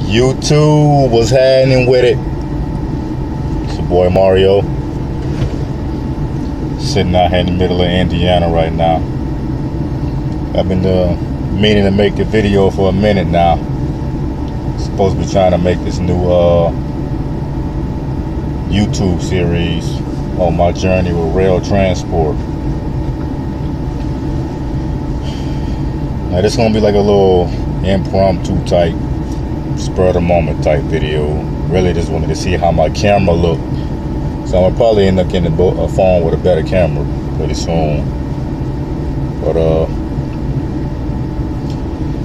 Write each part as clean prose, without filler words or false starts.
YouTube was happening with it. It's your boy Mario, sitting out here in the middle of Indiana right now. I've been meaning to make the video for a minute now. Supposed to be trying to make this new YouTube series on my journey with Roehl Transport. Now this is gonna be like a little impromptu type, spur of the moment type video. Really just wanted to see how my camera looked. So I'm gonna probably end up getting a phone with a better camera pretty soon. But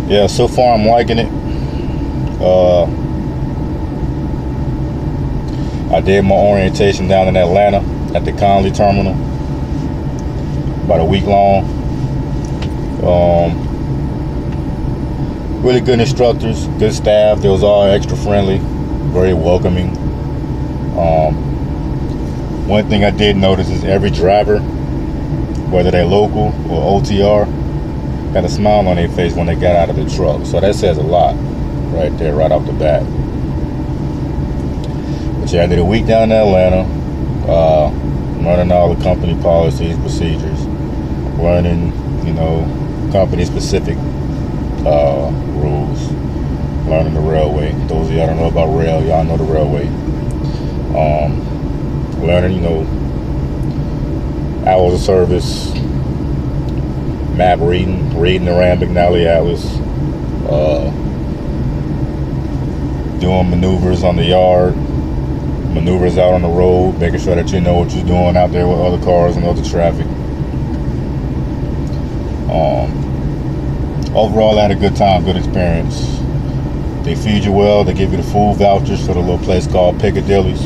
yeah, so far I'm liking it. I did my orientation down in Atlanta at the Conley terminal, about a week long. Really good instructors, good staff. They was all extra friendly, very welcoming. One thing I did notice is every driver, whether they're local or OTR, had a smile on their face when they got out of the truck. So that says a lot right there, right off the bat. But yeah, I did a week down in Atlanta, learning all the company policies, procedures, learning, company specific rules, learning the railway. Those of y'all don't know about rail, y'all know the railway. Learning, hours of service, map reading the Ram McNally Atlas, doing maneuvers on the yard, maneuvers out on the road, making sure that you know what you're doing out there with other cars and other traffic. Overall, I had a good time, good experience. They feed you well. They give you the food vouchers for the little place called Piccadilly's.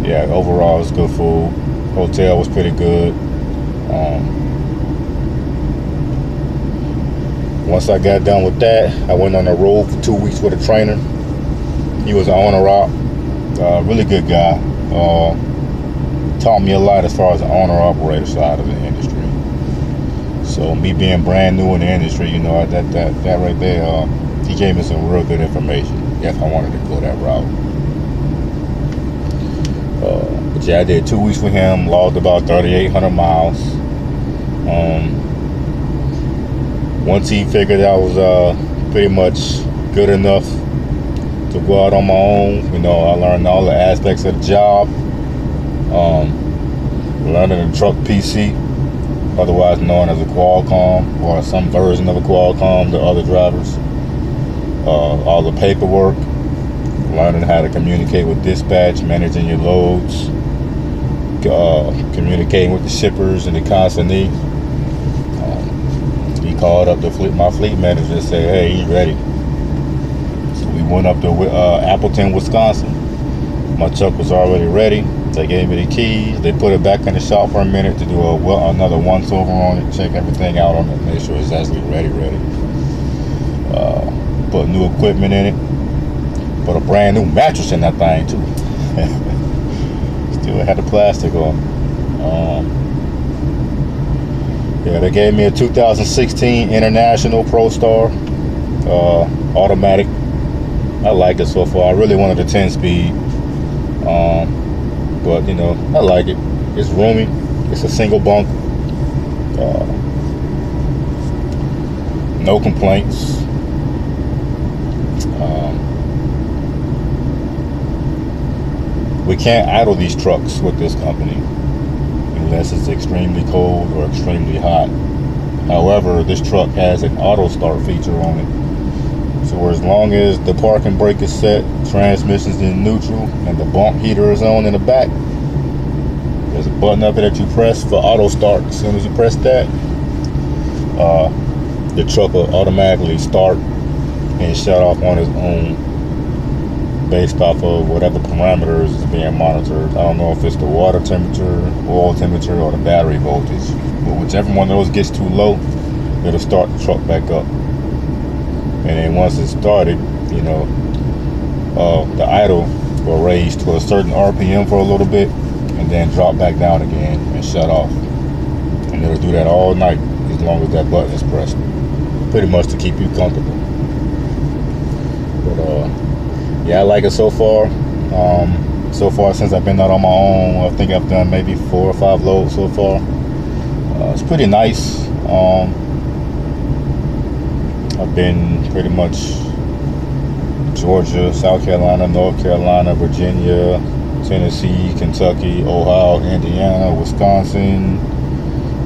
Yeah, overall, it's good food. Hotel was pretty good. Once I got done with that, I went on the road for 2 weeks with a trainer. He was an owner-op, really good guy. Taught me a lot as far as the owner-operator side of the industry. So me being brand new in the industry, that right there, he gave me some real good information if I wanted to go that route. But yeah, I did 2 weeks with him, logged about 3,800 miles. Once he figured I was pretty much good enough to go out on my own, I learned all the aspects of the job. Learning the truck PC, otherwise known as a Qualcomm or some version of a Qualcomm to other drivers. All the paperwork, learning how to communicate with dispatch, managing your loads, communicating with the shippers and the consignee. He called up my fleet manager and said, hey, he's ready. So we went up to Appleton, Wisconsin. My truck was already ready. They gave me the keys. They put it back in the shop for a minute to do another once over on it, check everything out on it, make sure it's actually ready. Put new equipment in it. Put a brand new mattress in that thing too. Still had the plastic on. Yeah, they gave me a 2016 International Pro Star automatic. I like it so far. I really wanted a 10-speed. But I like it. It's roomy. It's a single bunk. No complaints. We can't idle these trucks with this company unless it's extremely cold or extremely hot. However, this truck has an auto start feature on it. So as long as the parking brake is set, transmission's in neutral, and the bump heater is on in the back, there's a button up there that you press for auto start. As soon as you press that, the truck will automatically start and shut off on its own based off of whatever parameters is being monitored. I don't know if it's the water temperature, oil temperature, or the battery voltage. But whichever one of those gets too low, it'll start the truck back up. And then once it's started, the idle will raise to a certain RPM for a little bit and then drop back down again and shut off. And it'll do that all night as long as that button is pressed. pretty much to keep you comfortable. But yeah, I like it so far. So far since I've been out on my own, I think I've done maybe 4 or 5 loads so far. It's pretty nice. I've been pretty much Georgia, South Carolina, North Carolina, Virginia, Tennessee, Kentucky, Ohio, Indiana, Wisconsin,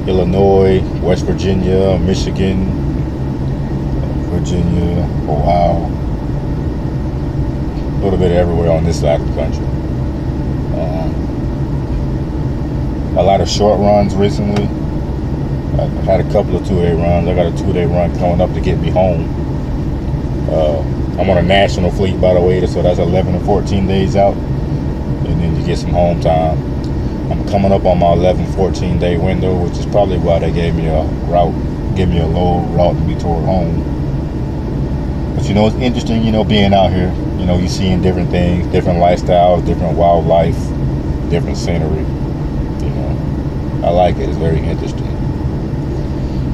Illinois, West Virginia, Michigan, Virginia, Ohio. A little bit everywhere on this side of the country. A lot of short runs recently. I had a couple of 2-day runs. I got a 2-day run coming up to get me home. I'm on a national fleet, by the way, so that's 11 and 14 days out, and then you get some home time. I'm coming up on my 11-14 day window, which is probably why they gave me a low route to be toward home. But you know, it's interesting, you know, being out here. You know, you're seeing different things, different lifestyles, different wildlife, different scenery. You know, I like it. It's very interesting.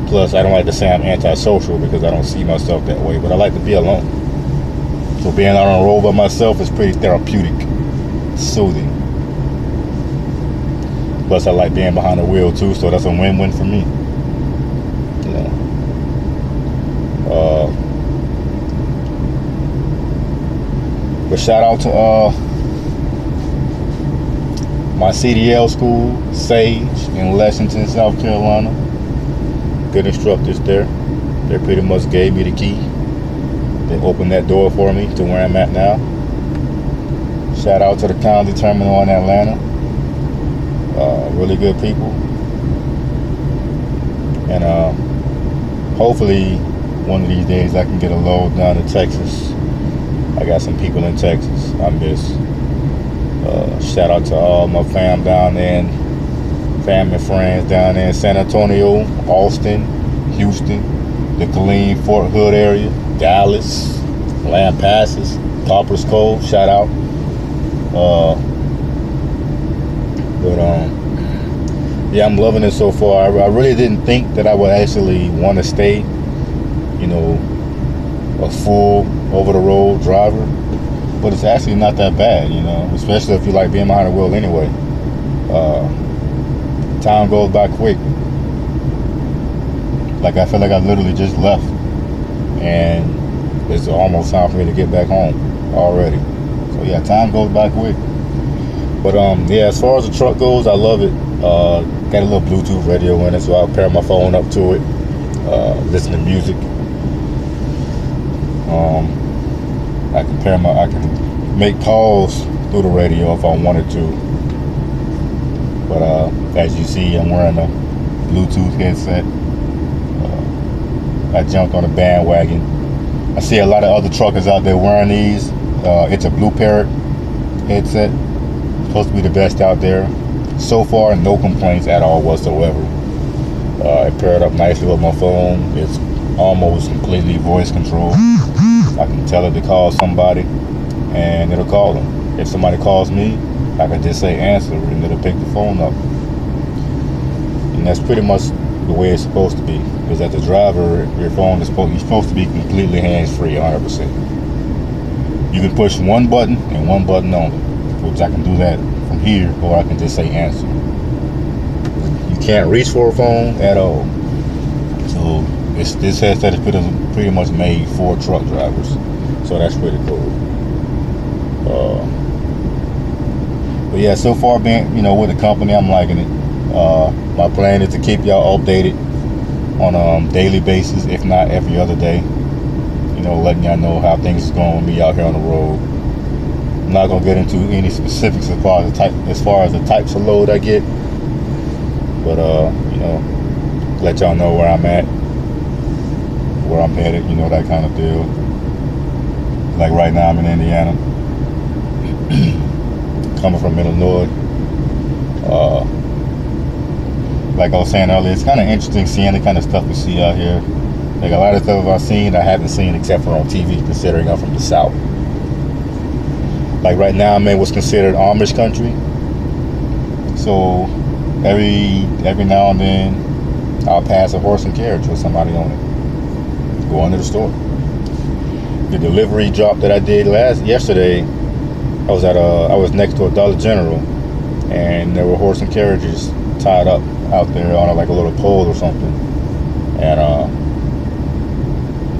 Plus, I don't like to say I'm antisocial because I don't see myself that way, but I like to be alone. So being out on the road by myself is pretty therapeutic, soothing. Plus, I like being behind the wheel too, so that's a win-win for me. You know. But shout out to my CDL school, Sage, in Lexington, South Carolina. Good instructors there. They pretty much gave me the key. They opened that door for me to where I'm at now. Shout out to the County Terminal in Atlanta. Really good people. And hopefully one of these days I can get a load down to Texas. I got some people in Texas I miss. Shout out to all my fam down there, and family and friends down there in San Antonio, Austin, Houston, the Killeen, Fort Hood area, Dallas, Lampasas, Copper's Cove, shout out. Yeah, I'm loving it so far. I really didn't think that I would actually want to stay, you know, a full over-the-road driver, but it's actually not that bad, you know, especially if you like being behind the wheel anyway. Time goes by quick. Like, I feel like I literally just left, and it's almost time for me to get back home already. So yeah, time goes by quick. But yeah, as far as the truck goes, I love it. Got a little Bluetooth radio in it, so I'll pair my phone up to it, listen to music. I can make calls through the radio if I wanted to. But as you see, I'm wearing a Bluetooth headset. I jumped on a bandwagon. I see a lot of other truckers out there wearing these. It's a Blue Parrot headset. Supposed to be the best out there. So far, no complaints at all whatsoever. It paired up nicely with my phone. It's almost completely voice control. I can tell it to call somebody, and it'll call them. If somebody calls me, I can just say answer, and it'll pick the phone up. And that's pretty much the way it's supposed to be. Because as a driver, your phone is you're supposed to be completely hands-free, 100%. You can push one button and one button only, which I can do that from here, or I can just say answer. You can't reach for a phone at all. So this headset is pretty much made for truck drivers. So that's pretty cool. But yeah, so far being, you know, with the company, I'm liking it. My plan is to keep y'all updated on a daily basis, if not every other day. You know, letting y'all know how things is going with me out here on the road. I'm not gonna get into any specifics as far as the types of load I get, but you know, let y'all know where I'm at, where I'm headed, you know, that kind of deal. Like right now, I'm in Indiana, coming from Illinois. Like I was saying earlier, it's kind of interesting seeing the kind of stuff we see out here. Like a lot of stuff I've seen, I haven't seen except for on TV, considering I'm from the South. Like right now, I'm in what's considered Amish country. So every now and then, I'll pass a horse and carriage with somebody on it. going to the store. The delivery drop that I did yesterday, I was next to a Dollar General, and there were horse and carriages tied up out there on like a little pole or something, and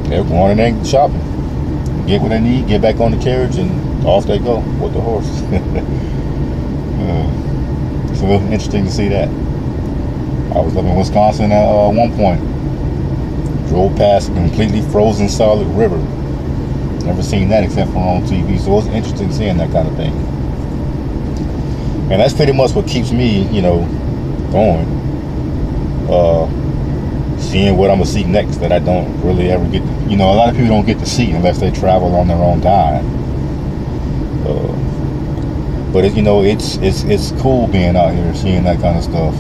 they're going in there shopping, get what they need, get back on the carriage, and off they go with the horse. It's really interesting to see that. I was living in Wisconsin at one point. Drove past a completely frozen solid river. Never seen that except for on TV, so it was interesting seeing that kind of thing. And that's pretty much what keeps me, going. Seeing what I'm gonna see next that I don't really ever get to, a lot of people don't get to see unless they travel on their own dime. But it's cool being out here, seeing that kind of stuff.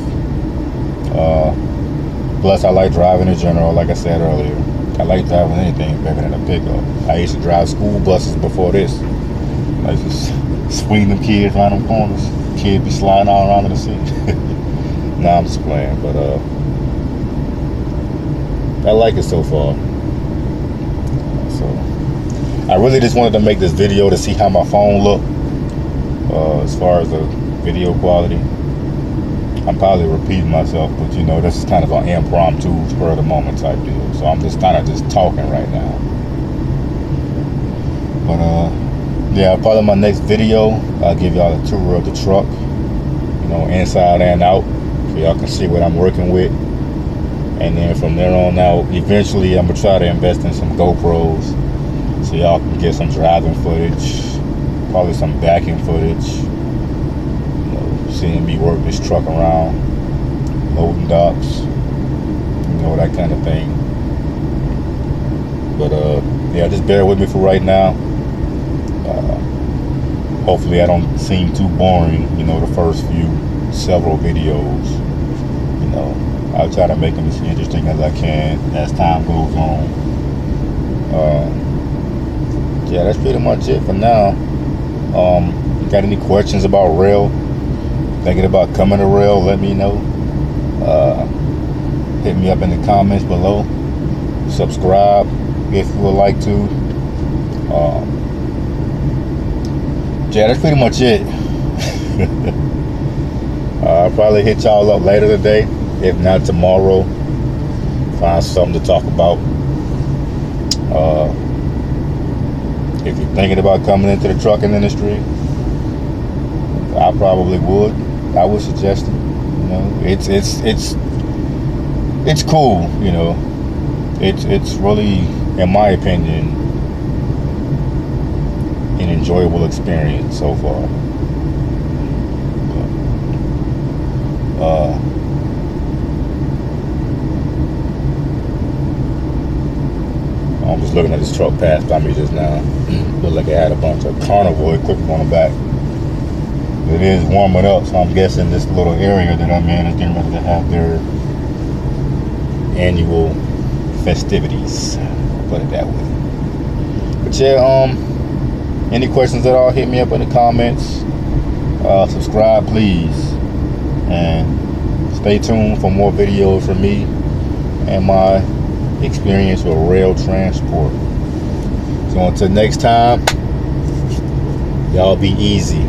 Plus, I like driving in general. Like I said earlier, I like driving anything bigger than a pickup. I used to drive school buses before this. I just swing them kids around them corners. Kid be sliding all around in the seat. Nah, I'm just playing, but I like it so far. So I really just wanted to make this video to see how my phone looked as far as the video quality. I'm probably repeating myself, but this is kind of an impromptu, spur of the moment type deal. So I'm just kind of just talking right now. But yeah, probably my next video, I'll give y'all a tour of the truck, inside and out, so y'all can see what I'm working with. And then from there on out, eventually I'm gonna try to invest in some GoPros, so y'all can get some driving footage, probably some backing footage. Seeing me work this truck around, loading docks, that kind of thing. But yeah, just bear with me for right now. Hopefully I don't seem too boring, the first several videos. I'll try to make them as interesting as I can as time goes on. Yeah, that's pretty much it for now. Got any questions about Roehl? Thinking about coming to Roehl? Let me know. Hit me up in the comments below. Subscribe if you would like to. Yeah, that's pretty much it. I'll probably hit y'all up later today, if not tomorrow. Find something to talk about. If you're thinking about coming into the trucking industry, I probably would. I would suggest it. It's cool. It's really, in my opinion, an enjoyable experience so far. I'm just looking at this truck pass by me just now. Looked like it had a bunch of carnival equipment on the back. It is warming up, so I'm guessing this little area that I'm in is getting ready to have their annual festivities. Put it that way. But yeah, any questions at all, hit me up in the comments. Subscribe, please. And stay tuned for more videos from me and my experience with Roehl Transport. So until next time, y'all be easy.